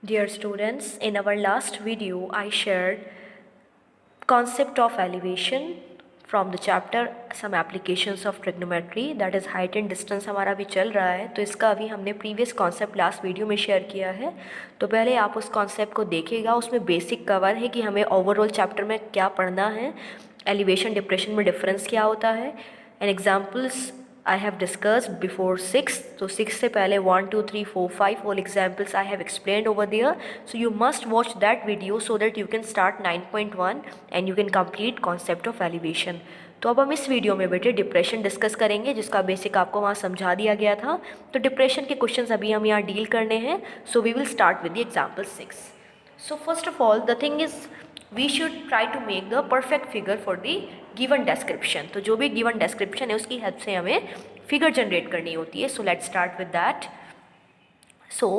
Dear students, in our last video I shared concept of elevation from the chapter some applications of trigonometry, that is height and distance हमारा अभी चल रहा है। तो इसका अभी हमने प्रीवियस कॉन्सेप्ट लास्ट वीडियो में शेयर किया है, तो पहले आप उस कॉन्सेप्ट को देखिएगा। उसमें बेसिक कवर है कि हमें ओवरऑल चैप्टर में क्या पढ़ना है, एलिवेशन डिप्रेशन में डिफरेंस क्या होता है, and examples I have discussed before 6. So 6 से पहले 1, 2, 3, 4, 5 all examples I have explained over there. So you must watch that video so that you can start 9.1 and you can complete concept of elevation. तो अब हम इस video में बेटे depression discuss करेंगे, जिसका बेसिक आपको वहाँ समझा दिया गया था। तो डिप्रेशन के क्वेश्चंस अभी हम यहाँ डील करने हैं। So we will start with the example 6. So first of all the thing is we should try to make the perfect figure for the given description. तो जो भी given description है उसकी हेल्प से हमें फिगर जनरेट करनी होती है. So let's start with that. So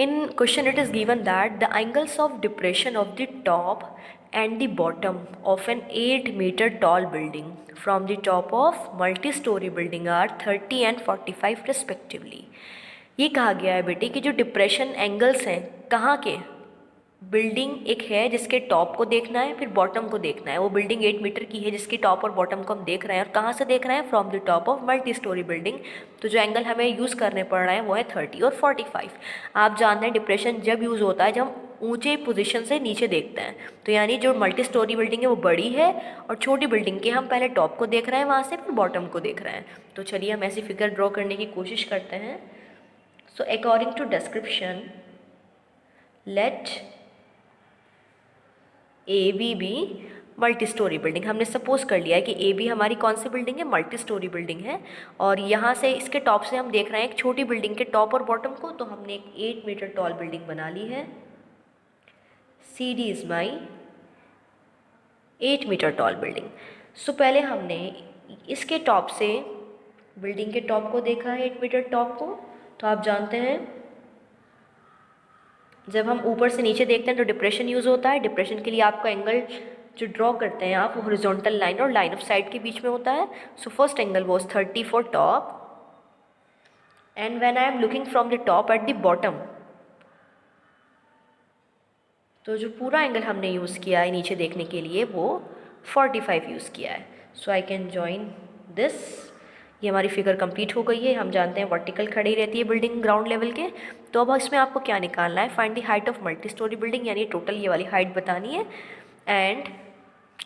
in question it is given that the angles of depression of the top and the bottom of an 8-meter tall building from the top of multi-story building are 30 and 45 respectively. ये कहा गया है बेटे कि जो depression angles हैं कहाँ के, बिल्डिंग एक है जिसके टॉप को देखना है, फिर बॉटम को देखना है। वो बिल्डिंग 8 मीटर की है जिसकी टॉप और बॉटम को हम देख रहे हैं, और कहाँ से देख रहे हैं, from the top of multi story building. तो जो एंगल हमें यूज़ करने पड़ रहे हैं वो है 30 और 45। आप जानते हैं डिप्रेशन जब यूज़ होता है जब हम ऊंचे पोजीशन से नीचे देखते हैं। तो यानी जो मल्टी स्टोरी बिल्डिंग है वो बड़ी है, और छोटी बिल्डिंग के हम पहले टॉप को देख रहे हैं, वहाँ से फिर बॉटम को देख रहे हैं। तो चलिए हम ऐसी फिगर ड्रॉ करने की कोशिश करते हैं। So according to description let A B B multi story building. हमने सपोज कर लिया है कि ए बी हमारी कौन सी बिल्डिंग है, मल्टी स्टोरी बिल्डिंग है, और यहाँ से इसके टॉप से हम देख रहे हैं एक छोटी बिल्डिंग के टॉप और बॉटम को। तो हमने एक 8 मीटर टॉल बिल्डिंग बना ली है। C D is my 8 metre tall building. So पहले हमने इसके टॉप से बिल्डिंग के टॉप को देखा है, 8 मीटर टॉप को। तो आप जानते हैं जब हम ऊपर से नीचे देखते हैं तो डिप्रेशन यूज़ होता है। डिप्रेशन के लिए आपका एंगल जो ड्रॉ करते हैं आप, वो हॉरिजॉन्टल लाइन और लाइन ऑफ साइट के बीच में होता है। So first angle was 30 for top, and when I am looking from the top at the bottom, तो जो पूरा एंगल हमने यूज़ किया है नीचे देखने के लिए वो 45 यूज़ किया है। So I can join this. ये हमारी फिगर कंप्लीट हो गई है। हम जानते हैं वर्टिकल खड़ी रहती है बिल्डिंग ग्राउंड लेवल के। तो अब इसमें आपको क्या निकालना है, find the height of multi story building, यानी टोटल ये वाली हाइट बतानी है, and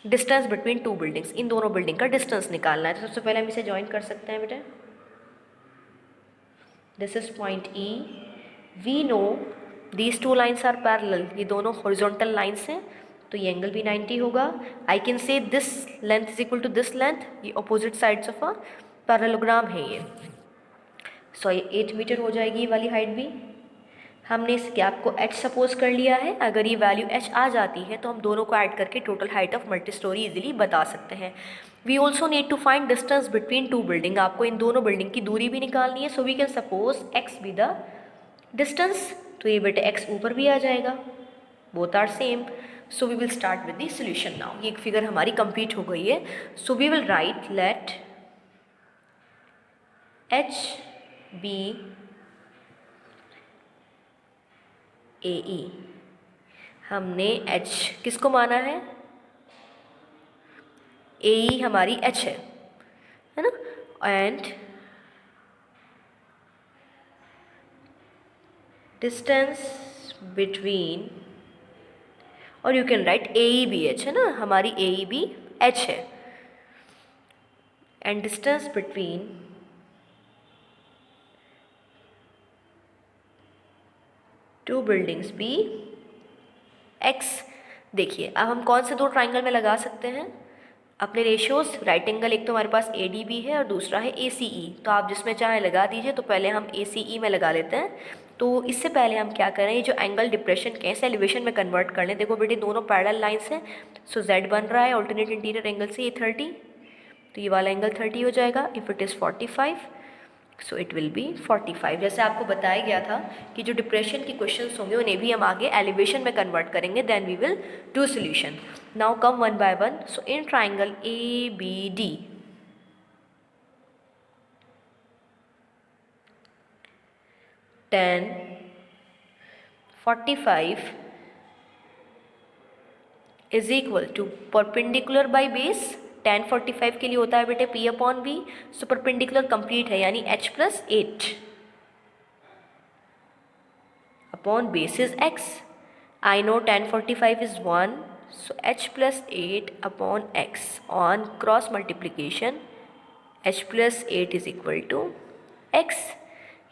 distance between two buildings, इन दोनों बिल्डिंग का डिस्टेंस निकालना है। तो सबसे पहले हम इसे ज्वाइन कर सकते हैं बेटा। This is point E. We know these two lines are parallel, ये दोनों हॉरिजॉन्टल लाइन्स हैं, तो ये एंगल भी 90 होगा। I can say this length is equal to this length, ये opposite sides of a parallelogram है ये। सो ये 8 मीटर हो जाएगी ये वाली हाइट भी। हमने इस गैप को h सपोज कर लिया है। अगर ये वैल्यू h आ जाती है तो हम दोनों को ऐड करके total height of multi story easily बता सकते हैं। We also need to find distance between two building, आपको इन दोनों बिल्डिंग की दूरी भी निकालनी है। So we can suppose x be the distance, तो ये बेटे x ऊपर भी आ जाएगा, both are same. So we will start with the solution now. ये एक फिगर हमारी कंप्लीट हो गई है। So we will right let h B ए ई। हमने h किसको माना है, ए ई हमारी h है ना, एंड डिस्टेंस बिटवीन, और you can write A E B H है ना, हमारी ए ई बी एच है, and distance between two buildings be x. देखिए अब हम कौन से दो ट्राइंगल में लगा सकते हैं अपने रेशियोज, राइट एंगल, एक तो हमारे पास ए डी बी है और दूसरा है ए सी ई। तो आप जिसमें चाहे लगा दीजिए। तो पहले हम ए सी ई में लगा लेते हैं। तो इससे पहले हम क्या करें, ये जो एंगल डिप्रेशन के हैं एलिवेशन में कन्वर्ट कर लें। देखो बेटे दोनों पैरेलल लाइन्स हैं, सो जेड बन रहा है ऑल्टरनेट इंटीरियर एंगल से, ये 30, तो ये वाला एंगल 30 हो जाएगा। If it is 45, so it will be 45। जैसे आपको बताया गया था कि जो डिप्रेशन के क्वेश्चंस होंगे उन्हें भी हम आगे एलिवेशन में कन्वर्ट करेंगे, then we will do solution. Now come one by one. So in triangle A B D, tan 45 is equal to perpendicular by base, tan 45 के लिए होता है बेटे p upon v, so perpendicular complete है यानी h plus 8 upon base is x. I know tan 45 is 1, so h plus 8 upon x on cross multiplication h plus 8 is equal to x.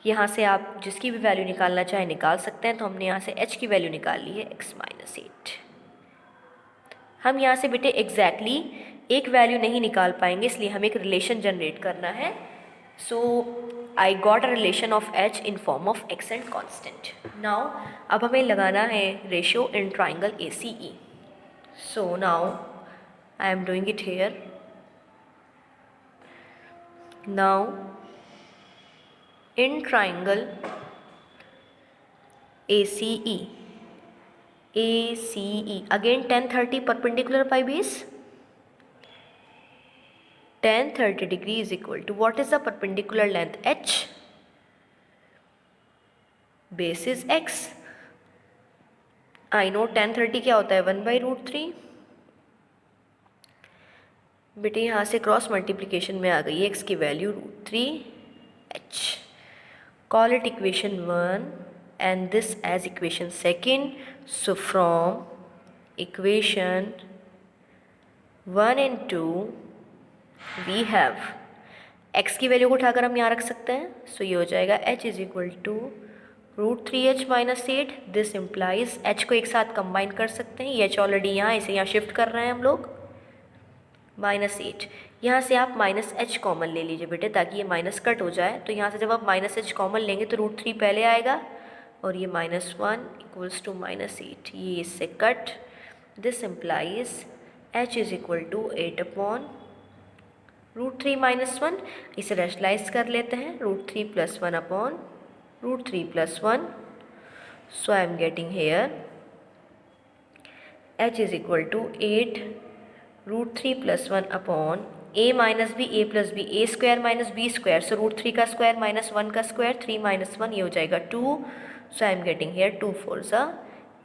यहाँ से आप जिसकी भी वैल्यू निकालना चाहे निकाल सकते हैं, तो हमने यहाँ से h की वैल्यू निकाल ली है x माइनस 8. हम यहाँ से बेटे एग्जैक्टली एक वैल्यू नहीं निकाल पाएंगे, इसलिए हमें एक रिलेशन जनरेट करना है. So I got a relation of h in form of x and constant. Now अब हमें लगाना है ratio in triangle ACE. So now I am doing it here. Now in triangle ACE, again tan 30 perpendicular by base, tan 30 degree is equal to what is the perpendicular length h, base is x. I know tan 30 क्या होता है 1 by root 3. बेटे यहाँ से cross multiplication में आ गई है x की value √3h. Call it equation 1 and this as equation 2. So from equation 1 and 2 we have x की वैल्यू को उठाकर हम यहाँ रख सकते हैं. सो ये हो जाएगा h is equal to √3h minus 8. This implies h को एक साथ कंबाइन कर सकते हैं. ये h ऑलरेडी यहाँ, इसे यहाँ शिफ्ट कर रहे हैं हम लोग. माइनस 8, यहाँ से आप माइनस h कॉमन ले लीजिए बेटे, ताकि ये माइनस कट हो जाए. तो यहाँ से जब आप माइनस h कॉमन लेंगे तो √3 पहले आएगा और ये -1 इक्वल्स टू -8. ये इससे cut. This implies h is equal to 8 upon √3 minus 1. इसे रैशनलाइज कर लेते हैं. √3 plus 1 upon √3 plus 1. So I am getting here h is equal to 8 √3 plus 1 upon a minus B, a plus B, a square minus B square. So √3 का square minus 1 का square, 3 minus 1 ये हो जाएगा 2. So I am getting here 2 4s are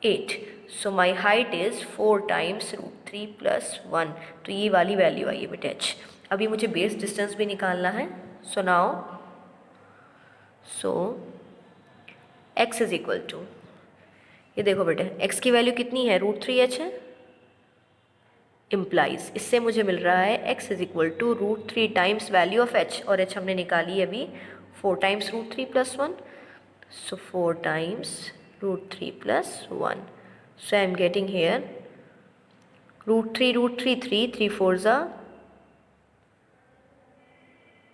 8. So my height is 4 times √3 plus 1. तो ये वाली value आई है बेटे h. अभी मुझे बेस डिस्टेंस भी निकालना है. So now x is equal to, ये देखो बेटे x की वैल्यू कितनी है √3h है. इम्प्लाइज इससे मुझे मिल रहा है x is equal to √3 times value of h, और h हमने निकाली अभी 4 times √3 plus 1. So 4 times √3 plus 1. So I am getting here √3 3 4s are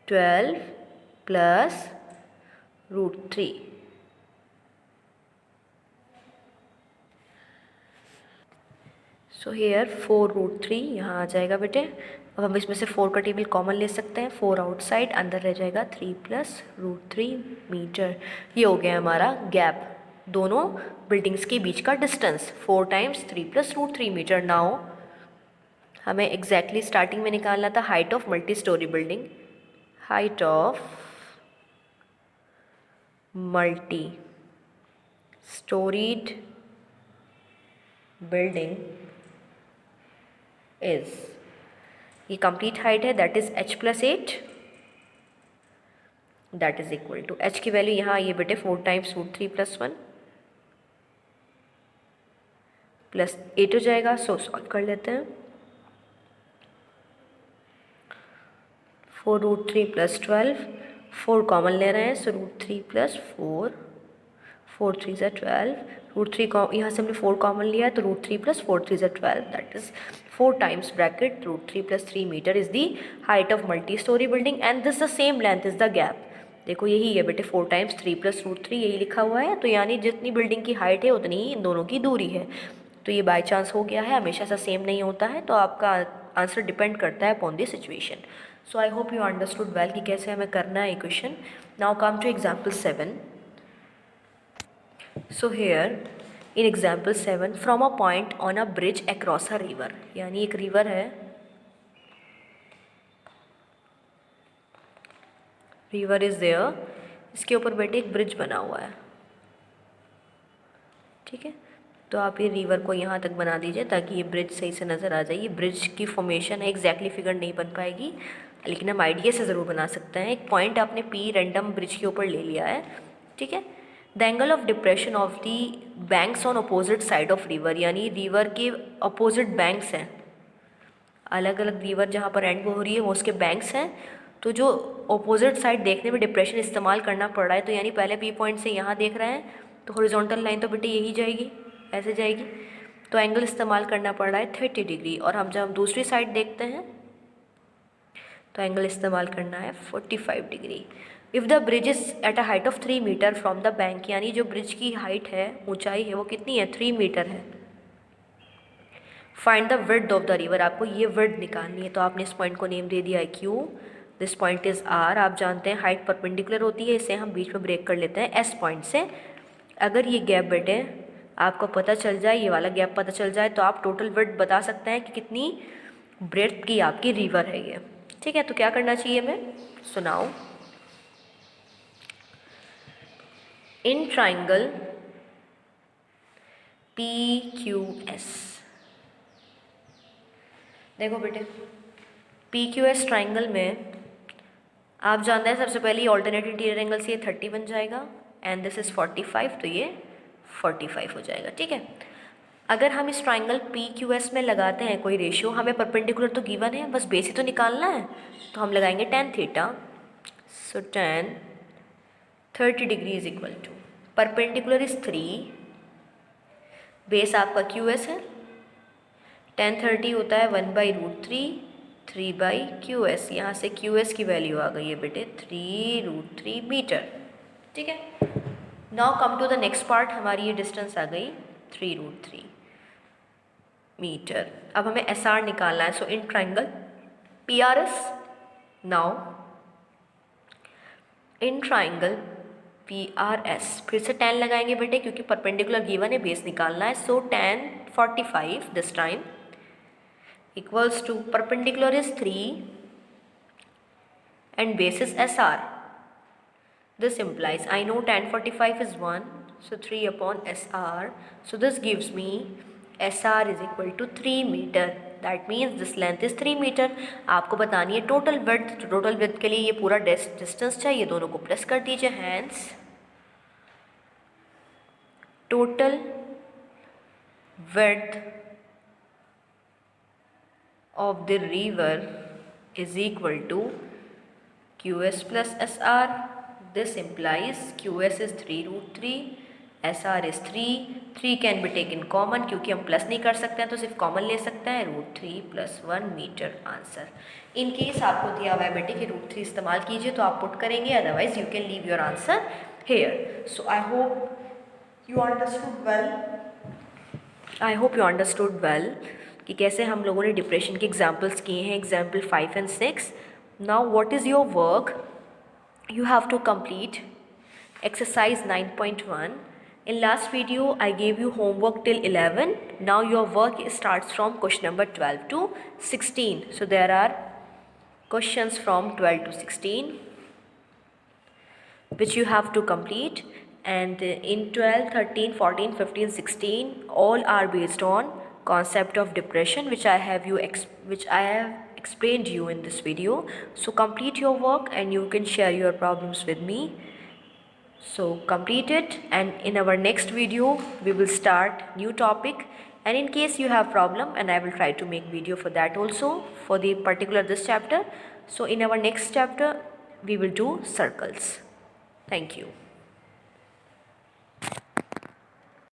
12 plus √3. So here 4 √3 यहाँ आ जाएगा बेटे. अब हम इसमें से 4 का टेबल कॉमन ले सकते हैं. 4 आउटसाइड, अंदर रह जाएगा 3 प्लस √3 मीटर. ये हो गया हमारा गैप, दोनों बिल्डिंग्स के बीच का distance 4 times 3 plus √3 meter. Now हमें एग्जैक्टली स्टार्टिंग में निकालना था height of multi story building. Height of multi storied building is, ये कंप्लीट हाइट है, that is h plus 8. That is equal to h की वैल्यू यहाँ आई है बेटे 4 टाइम्स √3 प्लस 1 प्लस 8 हो जाएगा. सो सॉल्व कर लेते हैं. 4 √3 प्लस 12, 4 कॉमन ले रहे हैं. सो √3 प्लस 4, 4 3 ज़ा 12. √3 यहाँ से हमने 4 कॉमन लिया है, तो √3 प्लस 4 3 ज़ा 12. That is 4 times bracket √3 plus 3 meter is the height of multi-story building and this the same length is the gap. देखो यही है बेटे 4 times 3 plus √3 यही लिखा हुआ है. तो यानी जितनी बिल्डिंग की हाइट है उतनी ही इन दोनों की दूरी है. तो ये बाय चांस हो गया है, हमेशा से सेम नहीं होता है. तो आपका आंसर डिपेंड करता है upon the situation. So I hope you understood well कि कैसे हमें करना है equation. Now come to example 7. So here in example 7, from a point on a bridge across a river, यानी एक रिवर है, रिवर इज देयर, इसके ऊपर बेटे एक ब्रिज बना हुआ है. ठीक है, तो आप ये रिवर को यहाँ तक बना दीजिए ताकि ये ब्रिज सही से नज़र आ जाए। ये ब्रिज की फॉर्मेशन है, एग्जैक्टली फिगर नहीं बन पाएगी, लेकिन हम आइडिया से ज़रूर बना सकते हैं। एक पॉइंट आपने पी रैंडम ब्रिज के ऊपर ले लिया है, ठीक है। The angle of depression of the banks on opposite side of river, यानी रिवर के अपोजिट बैंक्स हैं, अलग अलग रिवर जहाँ पर एंड हो रही है वो उसके बैंक्स हैं, तो जो अपोजिट साइड देखने में डिप्रेशन इस्तेमाल करना पड़ रहा है, तो यानी पहले पी पॉइंट से यहाँ देख रहे हैं तो हॉरिजॉन्टल लाइन तो बेटे यही जाएगी, ऐसे जाएगी, तो एंगल इस्तेमाल करना पड़ रहा है 30 डिग्री। और हम जब दूसरी साइड देखते हैं तो एंगल इस्तेमाल करना है 45 degree. If the bridge is at a height of 3 meter from the bank, यानी जो ब्रिज की हाइट है, ऊंचाई है, वो कितनी है, 3 मीटर है। Find the width of the river, आपको ये विड्थ निकालनी है, तो आपने इस पॉइंट को नेम दे दिया है Q, this point is R. आप जानते हैं हाइट परपेंडिकुलर होती है, इसे हम बीच में ब्रेक कर लेते हैं एस पॉइंट से। अगर ये गैप बेटे आपको पता चल जाए, ये वाला गैप पता चल जाए, तो आप टोटल विड्थ बता सकते हैं कि कितनी ब्रेथ की आपकी रिवर है ये, ठीक है। तो क्या करना चाहिए हमें, सुनाओ। In triangle P Q S, देखो बेटे पी क्यू एस ट्राइंगल में आप जानते हैं सबसे पहले ऑल्टरनेट इंटीरियर एंगल से ये 30 बन जाएगा, एंड दिस इज़ 45, तो ये 45 हो जाएगा, ठीक है। अगर हम इस ट्राइंगल पी क्यू एस में लगाते हैं कोई रेशियो, हमें परपेंडिकुलर तो गिवन है, बस बेस ही तो निकालना है, तो हम लगाएंगे tan theta. So tan 30 degree is equal to, perpendicular is 3, base आपका क्यू एस है, tan 30 होता है 1/√3, 3/QS, यहाँ से QS की वैल्यू आ गई है बेटे 3√3 मीटर, ठीक है। Now come to the next part, हमारी ये डिस्टेंस आ गई 3√3 मीटर। अब हमें SR निकालना है, so in triangle PRS, now in triangle PRS, फिर से tan लगाएंगे बेटे क्योंकि परपेंडिकुलर गिवन है, बेस निकालना है, सो tan 45 this time equals to perpendicular is 3 and base is SR. This implies I know tan 45 is 1, so 3 upon SR. So this gives me SR is equal to 3 meter. That means this length is 3 meter. आपको बतानी है total width, तो total width के लिए ये पूरा distance चाहिए, दोनों को प्लस कर दीजिए, hence total width of the river is equal to QS plus SR. This implies QS is 3√3, SR is 3 can be taken common, क्योंकि हम प्लस नहीं कर सकते हैं तो सिर्फ कॉमन ले सकते हैं, √3 + 1 मीटर आंसर। इन केस आपको दिया हुआ है बेटे कि √3 इस्तेमाल कीजिए तो आप पुट करेंगे, otherwise you can leave your answer here. So I hope you understood well कि कैसे हम लोगों ने डिप्रेशन के एग्जाम्पल्स किए हैं, example 5 and 6। Now what is your work, you have to complete exercise 9.1। In last video I gave you homework till 11, now your work starts from question number 12 to 16। So there are questions from 12 to 16 which you have to complete, and in 12, 13, 14, 15, 16 all are based on concept of depression which I have explained you in this video. So complete your work and you can share your problems with me. So complete it, and in our next video we will start new topic, and in case you have problem, and I will try to make video for that also, for the particular this chapter. So in our next chapter we will do circles. Thank you.